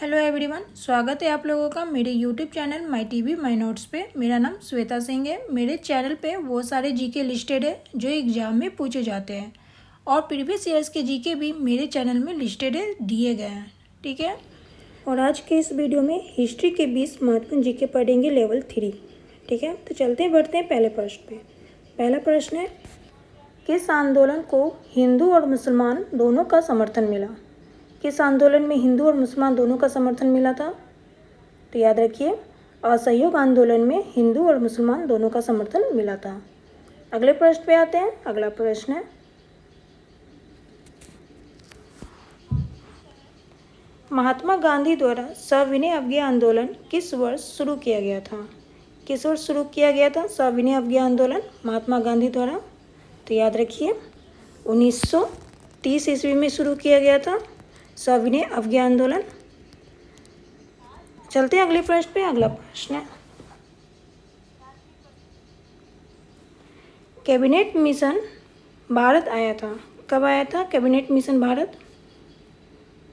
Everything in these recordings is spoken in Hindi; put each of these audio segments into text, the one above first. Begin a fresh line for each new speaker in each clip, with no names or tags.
हेलो एवरीवन, स्वागत है आप लोगों का मेरे YouTube channel my TV my notes पे। मेरा नाम श्वेता सिंह है। मेरे चैनल पे वो सारे जीके लिस्टेड है जो एग्जाम में पूछे जाते हैं और प्रीवियस ईयर्स के जीके भी मेरे चैनल में लिस्टेड है, दिए गए हैं। ठीक है, और आज के इस वीडियो में हिस्ट्री के 20 महत्वपूर्ण जीके पढ़ेंगे लेवल 3। ठीक है, तो चलते हैं बढ़ते हैं पहले प्रश्न पे। पहला प्रश्न है, किस आंदोलन को हिंदू और मुसलमान दोनों का समर्थन मिला? किस आंदोलन में हिंदू और मुसलमान दोनों का समर्थन मिला था? तो याद रखिए, असहयोग आंदोलन में हिंदू और मुसलमान दोनों का समर्थन मिला था। अगले प्रश्न पे आते हैं। अगला प्रश्न है, महात्मा गांधी द्वारा सविनय अवज्ञा आंदोलन किस वर्ष शुरू किया गया था? किस वर्ष शुरू किया गया था सविनय अवज्ञा आंदोलन महात्मा गांधी द्वारा? तो याद रखिए, 1930 ईस्वी में शुरू किया गया था सविनय अवज्ञा आंदोलन। चलते हैं अगले प्रश्न पे। अगला प्रश्न है, कैबिनेट मिशन भारत आया था, कब आया था कैबिनेट मिशन भारत?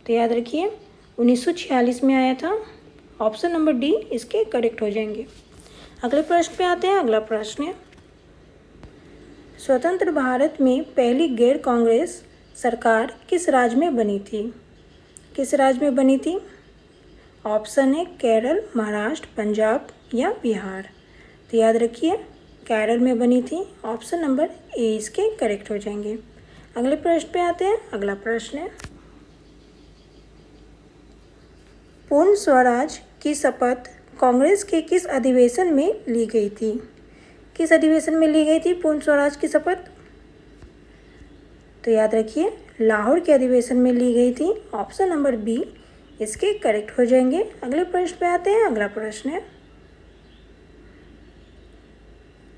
तो याद रखिए, 1946 में आया था। ऑप्शन नंबर डी इसके करेक्ट हो जाएंगे। अगले प्रश्न पे आते हैं। अगला प्रश्न है, स्वतंत्र भारत में पहली गैर कांग्रेस सरकार किस राज्य में बनी थी? किस राज्य में बनी थी? ऑप्शन है केरल, महाराष्ट्र, पंजाब या बिहार। तो याद रखिए, केरल में बनी थी। ऑप्शन नंबर ए इसके करेक्ट हो जाएंगे। अगले प्रश्न पे आते हैं। अगला प्रश्न है, पूर्ण स्वराज की शपथ कांग्रेस के किस अधिवेशन में ली गई थी? किस अधिवेशन में ली गई थी पूर्ण स्वराज की शपथ? तो याद रखिए, लाहौर के अधिवेशन में ली गई थी। ऑप्शन नंबर बी इसके करेक्ट हो जाएंगे। अगले प्रश्न पे आते हैं। अगला प्रश्न है,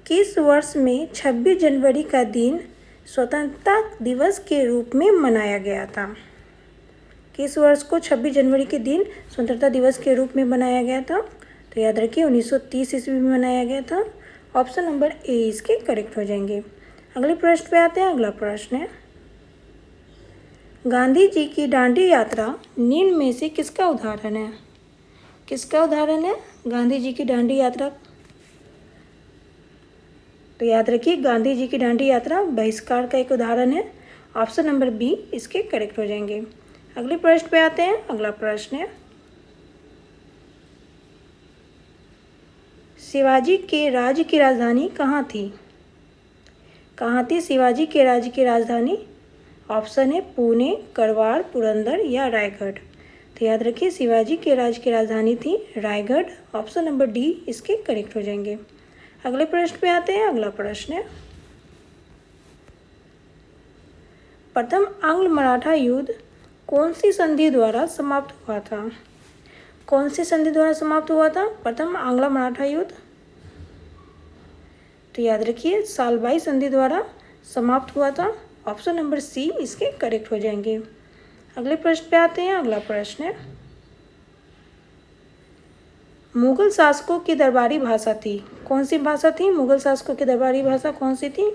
किस वर्ष में 26 जनवरी का दिन स्वतंत्रता दिवस के रूप में मनाया गया था? किस वर्ष को 26 जनवरी के दिन स्वतंत्रता दिवस के रूप में मनाया गया था? तो याद रखिए, 1930 ईस्वी में मनाया गया था। ऑप्शन नंबर ए इसके करेक्ट हो जाएंगे। अगले प्रश्न पे आते हैं। अगला प्रश्न है, गांधी जी की दांडी यात्रा निम्न में से किसका उदाहरण है? किसका उदाहरण है गांधी जी की दांडी यात्रा? तो याद रखिए, गांधी जी की दांडी यात्रा बहिष्कार का एक उदाहरण है। ऑप्शन नंबर बी इसके करेक्ट हो जाएंगे। अगले प्रश्न पे आते हैं। अगला प्रश्न है, शिवाजी के राज्य की राजधानी कहाँ थी? कहाँ थी शिवाजी के राज्य की राजधानी? ऑप्शन है पुणे, करवार, पुरंदर या रायगढ़। तो याद रखिए, शिवाजी के राज्य की राजधानी थी रायगढ़। ऑप्शन नंबर डी इसके करेक्ट हो जाएंगे। अगले प्रश्न पे आते हैं। अगला प्रश्न है, प्रथम आंग्ल मराठा युद्ध कौन सी संधि द्वारा समाप्त हुआ था? कौन सी संधि द्वारा समाप्त हुआ था प्रथम आंग्ल मराठा युद्ध? तो याद रखिए, सालबाई संधि द्वारा समाप्त हुआ था। ऑप्शन नंबर सी इसके करेक्ट हो जाएंगे। अगले प्रश्न पे आते हैं। अगला प्रश्न है, मुगल शासकों की दरबारी भाषा थी, कौन सी भाषा थी मुगल शासकों की दरबारी भाषा कौन सी थी?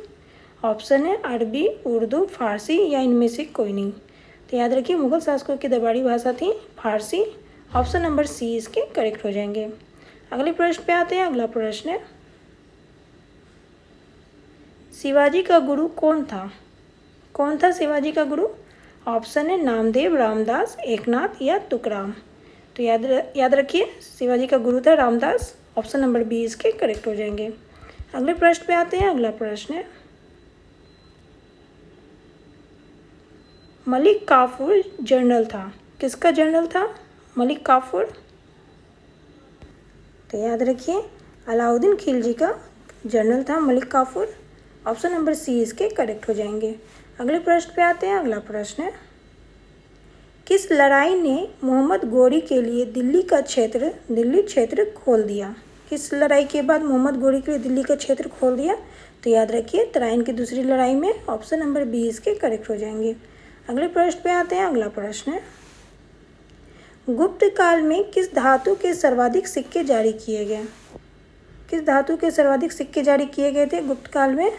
ऑप्शन है अरबी, उर्दू, फारसी या इनमें से कोई नहीं। तो याद रखिए, मुगल शासकों की दरबारी भाषा थी फारसी। ऑप्शन नंबर सी इसके करेक्ट हो जाएंगे। अगले प्रश्न पे आते हैं। अगला प्रश्न है, शिवाजी का गुरु कौन था? कौन था शिवाजी का गुरु? ऑप्शन है नामदेव, रामदास, एकनाथ या तुकाराम। तो याद रखिए, शिवाजी का गुरु था रामदास। ऑप्शन नंबर बी इसके करेक्ट हो जाएंगे। अगले प्रश्न पे आते हैं। अगला प्रश्न है, मलिक काफूर जनरल था, किसका जनरल था मलिक काफूर? तो याद रखिए, अलाउद्दीन खिलजी का जनरल था Malik Kafur. Option number C इसके करेक्ट हो जाएंगे। अगले प्रश्न पे आते हैं। अगला प्रश्न है, किस लड़ाई ने मोहम्मद गोरी के लिए दिल्ली क्षेत्र खोल दिया? किस लड़ाई के बाद मोहम्मद गोरी के लिए दिल्ली का क्षेत्र खोल दिया? तो याद रखिए, तराइन की दूसरी लड़ाई में। ऑप्शन नंबर बी इसके करेक्ट हो जाएंगे। अगले प्रश्न पे आते हैं। अगला प्रश्न है, गुप्त काल में किस धातु के सर्वाधिक सिक्के जारी किए गए? किस धातु के सर्वाधिक सिक्के जारी किए गए थे गुप्त काल में?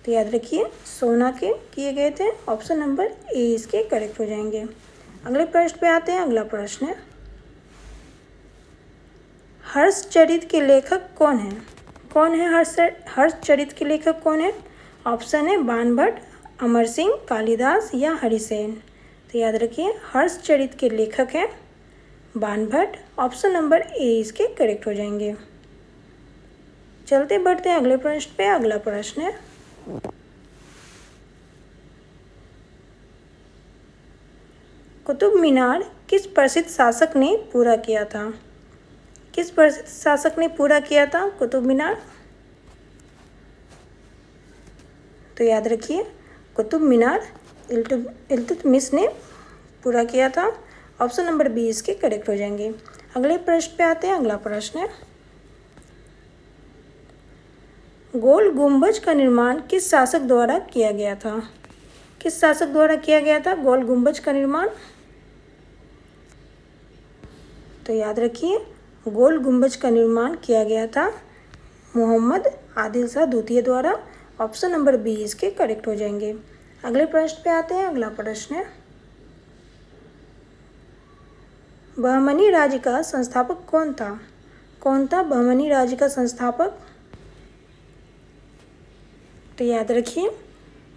तो याद रखिए, सोना के किए गए थे। ऑप्शन नंबर ए इसके करेक्ट हो जाएंगे। अगले प्रश्न पे आते हैं। अगला प्रश्न है, हर्षचरित के लेखक कौन है? कौन है हर्षचरित के लेखक कौन है? ऑप्शन है बाणभट्ट, अमर सिंह, कालिदास या हरिसेन। तो याद रखिए हर्षचरित के लेखक हैं बाणभट्ट। ऑप्शन नंबर ए इसके करेक्ट हो जाएंगे। चलते बढ़ते हैं अगले प्रश्न पे। अगला प्रश्न है कुतुब मीनार किस प्रसिद्ध शासक ने पूरा किया था? किस प्रसिद्ध शासक ने पूरा किया था कुतुब मीनार? तो याद रखिए कुतुब मीनार इल्तुतमिश ने पूरा किया था। ऑप्शन नंबर बी इसके करेक्ट हो जाएंगे। अगले प्रश्न पे आते हैं। अगला प्रश्न है गोल गुंबज का निर्माण किस शासक द्वारा किया गया था? किस शासक द्वारा किया गया था गोल गुंबज का निर्माण? तो याद रखिए गोल गुंबज का निर्माण किया गया था मोहम्मद आदिल शाह द्वितीय द्वारा। ऑप्शन नंबर बी इसके करेक्ट हो जाएंगे। अगले प्रश्न पे आते हैं। अगला प्रश्न है बहमनी राज्य का संस्थापक कौन था? कौन था बहमनी राज्य का संस्थापक? तो याद रखिए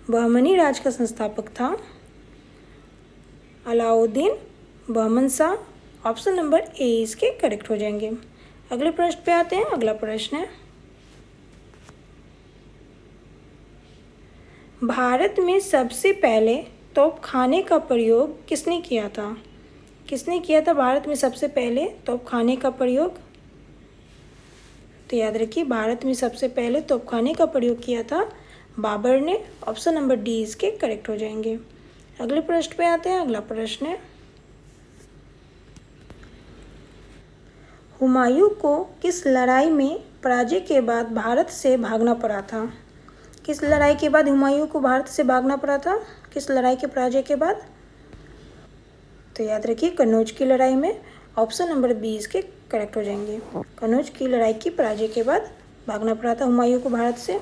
बहमनी राज्य का संस्थापक था Alauddin Bahman Shah. Option number A इसके करेक्ट हो जाएंगे। अगले प्रश्न पे आते हैं। अगला प्रश्न है भारत में सबसे पहले तोपखाने का प्रयोग किसने किया था? किसने किया था भारत में सबसे पहले तोपखाने का प्रयोग? तो याद रखिए भारत में सबसे पहले तोपखाने का प्रयोग किया था बाबर ने। ऑप्शन नंबर डी इसके करेक्ट हो जाएंगे। अगले प्रश्न पे आते हैं। अगला प्रश्न है हुमायूं को किस लड़ाई में पराजय के बाद भारत से भागना पड़ा था? किस लड़ाई के बाद हुमायूं को भारत से भागना पड़ा था? किस लड़ाई के पराजय के बाद? तो याद रखिए कन्नौज की लड़ाई में। ऑप्शन नंबर बी इसके करेक्ट हो जाएंगे। कन्नौज की लड़ाई की पराजय के बाद भागना पड़ा था हुमायूं को भारत से।